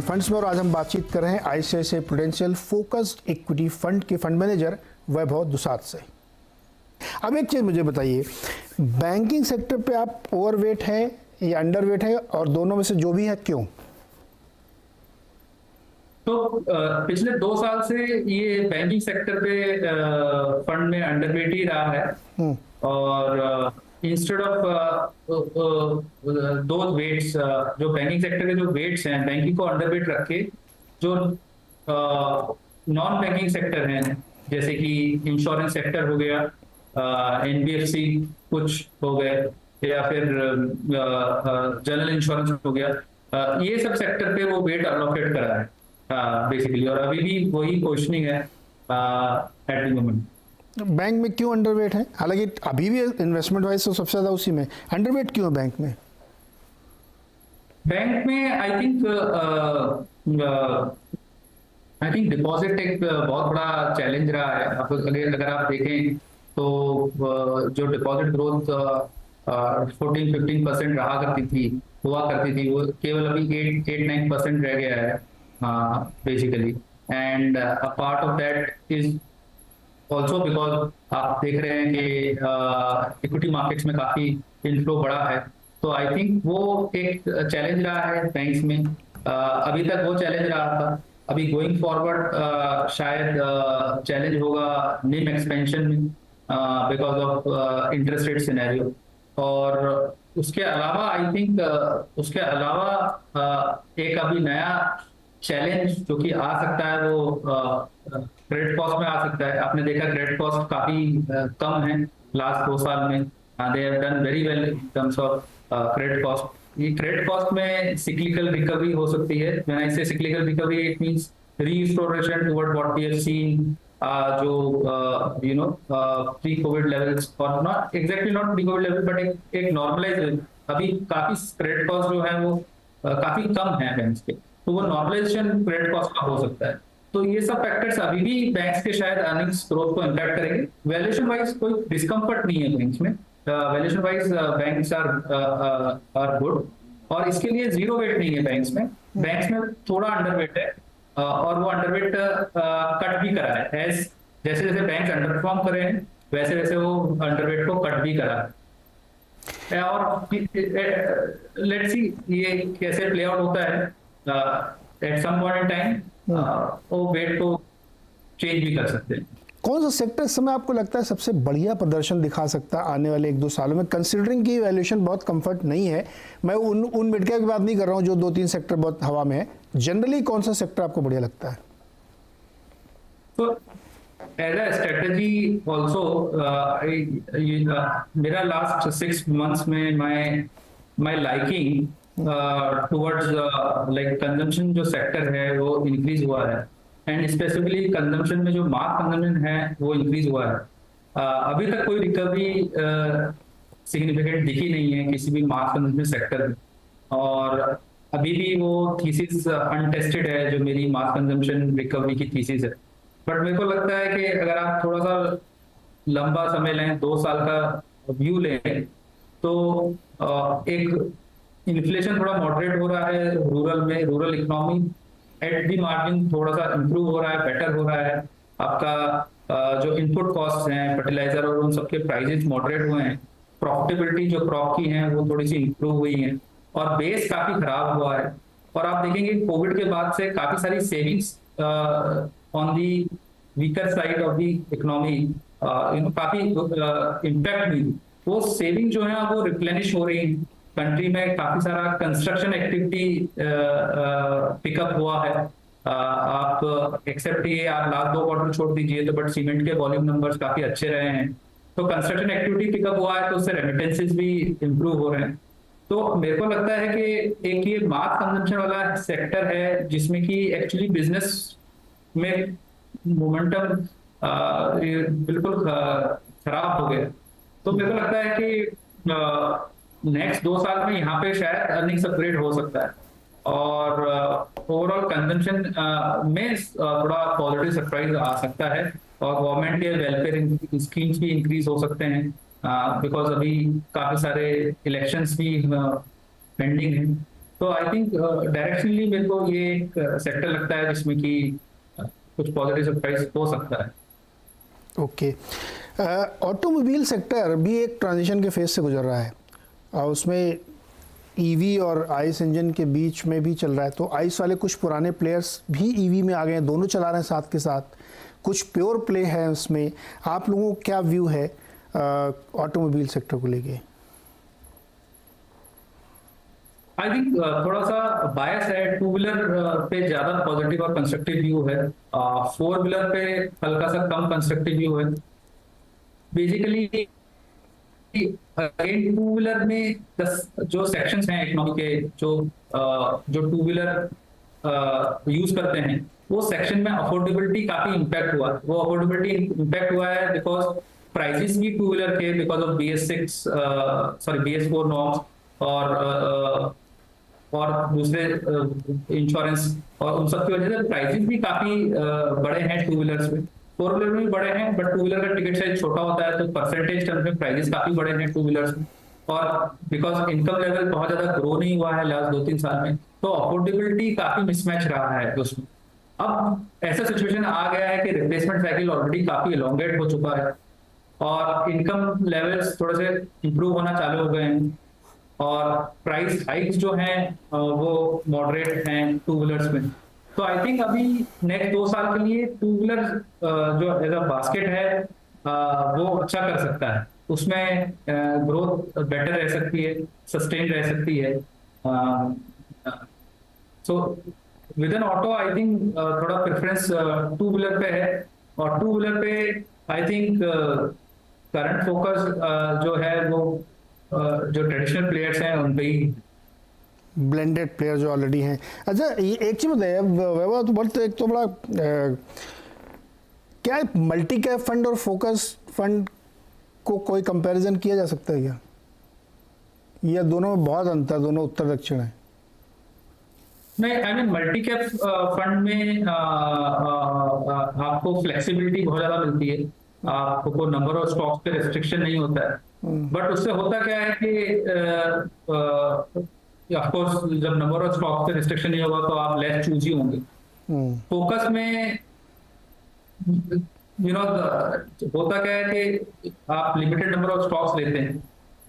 Funds में और आज हम बातचीत कर रहे हैं ICICI Prudential focused equity fund के फंड मैनेजर वैभव दुसाद से। अब एक चीज़ मुझे बताइए, बैंकिंग सेक्टर पे आप ओवरवेट है या अंडरवेट है, और दोनों में से जो भी है क्यों? तो पिछले 2 साल से ये बैंकिंग सेक्टर पे फंड में अंडरवेट ही रहा है। और इंस्टेड ऑफ दो वेट्स, जो बैंकिंग सेक्टर के जो वेट्स हैं, बैंकिंग को अंडरवेट रख के जो नॉन बैंकिंग सेक्टर हैं, जैसे कि इंश्योरेंस सेक्टर हो गया, एनबीएफसी कुछ हो गए, या फिर जनरल इंश्योरेंस हो गया, ये सब सेक्टर पे वो वेट अलोकेट करा है बेसिकली। और अभी भी वही पोजिशनिंग है एट द मोमेंट। बैंक में क्यों अंडरवेट है? हालांकि अभी भी इन्वेस्टमेंट वाइज तो सबसे ज्यादा उसी में, अंडरवेट क्यों है बैंक में? बैंक में आई थिंक डिपॉजिट एक बहुत बड़ा चैलेंज रहा है। अगर आप देखें तो जो डिपॉजिट ग्रोथ 14-15% हुआ करती थी, वो केवल अभी 8-9% रह गया है basically. And a part of that is also because आप देख रहे हैं कि इक्विटी मार्केट्स में काफी इनफ्लो बढ़ा है। तो आई थिंक वो एक चैलेंज रहा है बैंक्स में। अभी तक वो चैलेंज रहा था। अभी गोइंग फॉरवर्ड शायद चैलेंज होगा निम एक्सपेंशन में because of interest rate scenario. और उसके अलावा आई थिंक एक अभी नया चैलेंज जो कि आ सकता है वो क्रेडिट कॉस्ट में आ सकता है। आपने देखा क्रेडिट कॉस्ट काफी कम है लास्ट 2 साल में। They have done very well in terms of credit cost. ये क्रेडिट कॉस्ट में सिक्लिकल रिकवरी हो सकती है। When I say cyclical recovery, it means restoration toward what we have seen जो प्री कोविड लेवल्स, और not exactly not pre covid level but एक normalise. अभी काफी क्रेडिट कॉस्ट जो है वो काफी कम है बैंक्स के, तो वो नॉर्मलाइजेशन क्रेडिट कॉस्ट का हो सकता है। तो ये सब फैक्टर्स अभी भी बैंक्स के शायद अर्निंग्स ग्रोथ को इम्पैक्ट करेंगे। वैल्यूएशन वाइज कोई डिस्कम्फर्ट नहीं है बैंक्स में। Valuation wise banks are good, और इसके लिए जीरो वेट नहीं है बैंक्स में। बैंक्स में थोड़ा अंडरवेट है, और वो अंडरवेट कट भी करा है। एज जैसे जैसे बैंक्स अंडर परफॉर्म कर रहे हैं, वैसे वैसे वो अंडरवेट को कट भी करा है। और लेट्स सी ये कैसे प्ले आउट होता है। At some point in time वो वेट को चेंज भी कर सकते हैं। कौन सा सेक्टर इस समय आपको लगता है सबसे बढ़िया प्रदर्शन दिखा सकता है आने वाले 1-2 सालों में, कंसिडरिंग की वैल्यूएशन बहुत कंफर्ट नहीं है? मैं उन मिड कैप की बात नहीं कर रहा हूं जो 2-3 सेक्टर बहुत हवा में है। जनरली कौन सा सेक्टर आपको बढ़िया लगता है? तो एज अ स्ट्रेटजी ऑल्सो मेरा लास्ट 6 months में माई लाइकिंग टुवर्ड्स लाइक कंजम्पशन जो सेक्टर है वो इंक्रीज हुआ है। एंड स्पेसिफिकली कंजम्पशन में जो मास कंजम्पशन है वो इंक्रीज हुआ है। अभी तक कोई रिकवरी सिग्निफिकेंट दिखी नहीं है किसी भी मास कंजम्पशन सेक्टर में, और अभी भी वो थीसिस अनटेस्टेड है जो मेरी मास कंजम्पशन रिकवरी की थीसिस है। बट मेरे को लगता है कि अगर आप थोड़ा सा लंबा समय लें, 2 साल का व्यू लें, तो एक इन्फ्लेशन थोड़ा मॉडरेट हो रहा है रूरल में। Rural economy at the margin थोड़ा सा इंप्रूव हो रहा है, बेटर हो रहा है। आपका जो इनपुट कॉस्ट हैं, फर्टिलाइजर और उन सबके प्राइसेस मॉडरेट हुए हैं। प्रॉफिटेबिलिटी जो क्रॉप की है वो थोड़ी सी इंप्रूव हुई है, और बेस काफी खराब हुआ है। और आप देखेंगे कोविड के बाद से काफी सारी savings on the weaker side of the economy काफी इम्पैक्ट हुई। वो सेविंग जो है वो रिप्लेनिश हो रही है। कंट्री में काफी सारा कंस्ट्रक्शन एक्टिविटी पिकअप हुआ है। आप एक्सेप्ट ये आप लास्ट 2 क्वार्टर छोड़ दीजिए तो, बट सीमेंट के वॉल्यूम नंबर्स काफी अच्छे रहे हैं। तो कंस्ट्रक्शन एक्टिविटी पिकअप हुआ है, तो उससे रेमिटेंसेस भी इंप्रूव हो रहे हैं। तो मेरे को लगता है कि एक ये मास कंजम्पशन वाला सेक्टर है जिसमें कि एक्चुअली बिजनेस में मोमेंटम बिल्कुल खराब हो गया। तो मेरे को लगता है कि नेक्स्ट 2 साल में यहाँ पे शायद अर्निंग्स अपग्रेड हो सकता है, और ओवरऑल कंजम्पशन में थोड़ा पॉजिटिव सरप्राइज आ सकता है। और गवर्नमेंट के वेलफेयर स्कीम्स भी इंक्रीज हो सकते हैं, बिकॉज अभी काफी सारे इलेक्शंस भी पेंडिंग हैं। तो आई थिंक डायरेक्शनली मेरे को ये एक सेक्टर लगता है जिसमें कि कुछ पॉजिटिव सरप्राइज हो सकता है। ओके, ऑटोमोबाइल सेक्टर भी एक ट्रांजिशन के फेज से गुजर रहा है और उसमें ईवी और आइस इंजन के बीच में भी चल रहा है। तो आइस वाले कुछ पुराने प्लेयर्स भी ईवी में आ गए हैं, दोनों चला रहे हैं साथ के साथ, कुछ प्योर प्ले है उसमें। आप लोगों को क्या व्यू है ऑटोमोबाइल सेक्टर को लेके? आई थिंक थोड़ा सा बायस है, टू व्हीलर पे ज्यादा पॉजिटिव और कंस्ट्रक्टिव व्यू है, फोर व्हीलर पे हल्का सा कम कंस्ट्रक्टिव व्यू है। बेसिकली अगेन टू व्हीलर में जो सेक्शंस हैं इकोनॉमी के, जो टू व्हीलर यूज करते हैं, वो सेक्शन में अफोर्डेबिलिटी काफी इम्पैक्ट हुआ है। वो अफोर्डेबिलिटी इम्पैक्ट हुआ है बिकॉज प्राइसेस भी टू व्हीलर के बिकॉज ऑफ BS4 नॉर्म्स और दूसरे इंश्योरेंस और उन सब की वजह से प्राइसेस भी काफी बड़े हैं टू व्हीलर्स में। फोर व्हीलर में भी बड़े हैं, बट टू व्हीलर का टिकट साइज छोटा होता है, तो परसेंटेज टर्म में प्राइसेस काफी बड़े हैं टू व्हीलर्स में। और बिकॉज इनकम लेवल बहुत ज्यादा ग्रो नहीं हुआ है लास्ट 2-3 साल में, तो अफोर्डेबिलिटी काफी मिसमैच रहा है उसमें। अब ऐसा सिचुएशन आ गया है कि रिप्लेसमेंट साइकिल ऑलरेडी काफी एलोंगेट हो चुका है और इनकम लेवल्स थोड़े से इंप्रूव होना चालू हो गए हैं और प्राइस हाइक्स जो हैं वो मॉडरेट हैं टू व्हीलर्स में। तो आई थिंक अभी नेक्स्ट 2 साल के लिए टू व्हीलर जो एज अ बास्केट है वो अच्छा कर सकता है, उसमें ग्रोथ बेटर रह सकती है, सस्टेन रह सकती है। So with N auto I think थोड़ा प्रेफरेंस टू व्हीलर पे है, और टू व्हीलर पे आई थिंक करंट फोकस जो है वो जो ट्रेडिशनल प्लेयर्स हैं उन पे ही, ब्लेंडेड प्लेयर जो ऑलरेडी हैं। अच्छा, ये एक चीज़ बताइए वैभव, तो बोलते एक तो बड़ा क्या मल्टी कैप फंड और फोकस फंड को कोई कंपैरिजन किया जा सकता है क्या, या दोनों में बहुत अंतर, दोनों उत्तर दक्षिण है? नहीं, I mean multi cap fund में आपको फ्लेक्सिबिलिटी बहुत ज्यादा मिलती है, आपको नंबर ऑफ स्टॉक्स पे रिस्ट्रिक्शन नहीं होता है। बट उससे होता क्या है कि ऑफ कोर्स जब नंबर ऑफ स्टॉक्स पे रिस्ट्रिक्शन नहीं होगा तो आप लेस चूजी होंगे। फोकस में होता क्या है कि आप लिमिटेड नंबर ऑफ स्टॉक्स लेते हैं,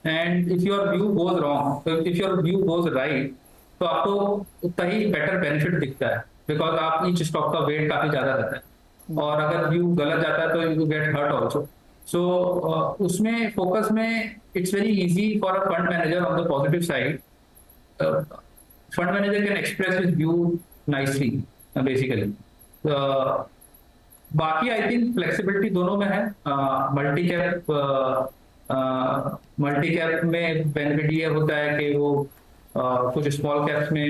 and if your view goes wrong, तो if your view goes right, तो आपको उतना ही बेटर बेनिफिट दिखता है बिकॉज आप ईच स्टॉक का वेट काफी ज्यादा रहता है, और अगर व्यू गलत जाता है तो यू गेट हर्ट ऑल्सो। सो उसमें फोकस में it's very easy for a fund manager on the positive side. Fund manager can express his view nicely basically. बाकी आई थिंक फ्लेक्सिबिलिटी दोनों में है। मल्टी कैप में बेनिफिट ये होता है कि वो कुछ स्मॉल कैप्स में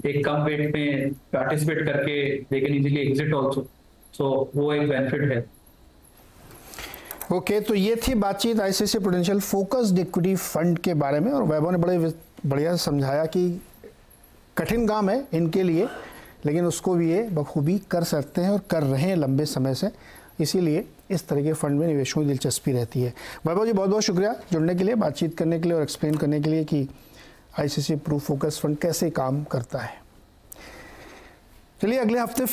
एक कम वेट में पार्टिसिपेट करके they can easily exit also, so वो एक बेनिफिट है। ओके, तो ये थी बातचीत ICICI Prudential focused equity fund के बारे में, और वैभव ने बड़े बढ़िया समझाया कि कठिन काम है इनके लिए, लेकिन उसको भी ये बखूबी कर सकते हैं और कर रहे हैं लंबे समय से, इसीलिए इस तरह के फंड में निवेशकों की दिलचस्पी रहती है। वैभव जी, बहुत बहुत शुक्रिया जुड़ने के लिए, बातचीत करने के लिए और एक्सप्लेन करने के लिए कि आईसीआईसीआई प्रू फोकस फंड कैसे काम करता है। चलिए अगले हफ्ते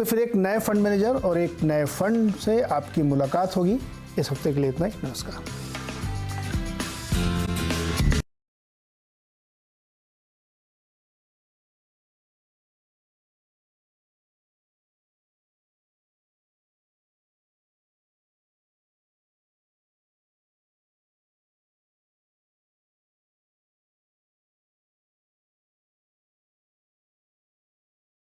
फिर एक नए फंड मैनेजर और एक नए फंड से आपकी मुलाकात होगी। इस हफ्ते के लिए इतना ही, नमस्कार।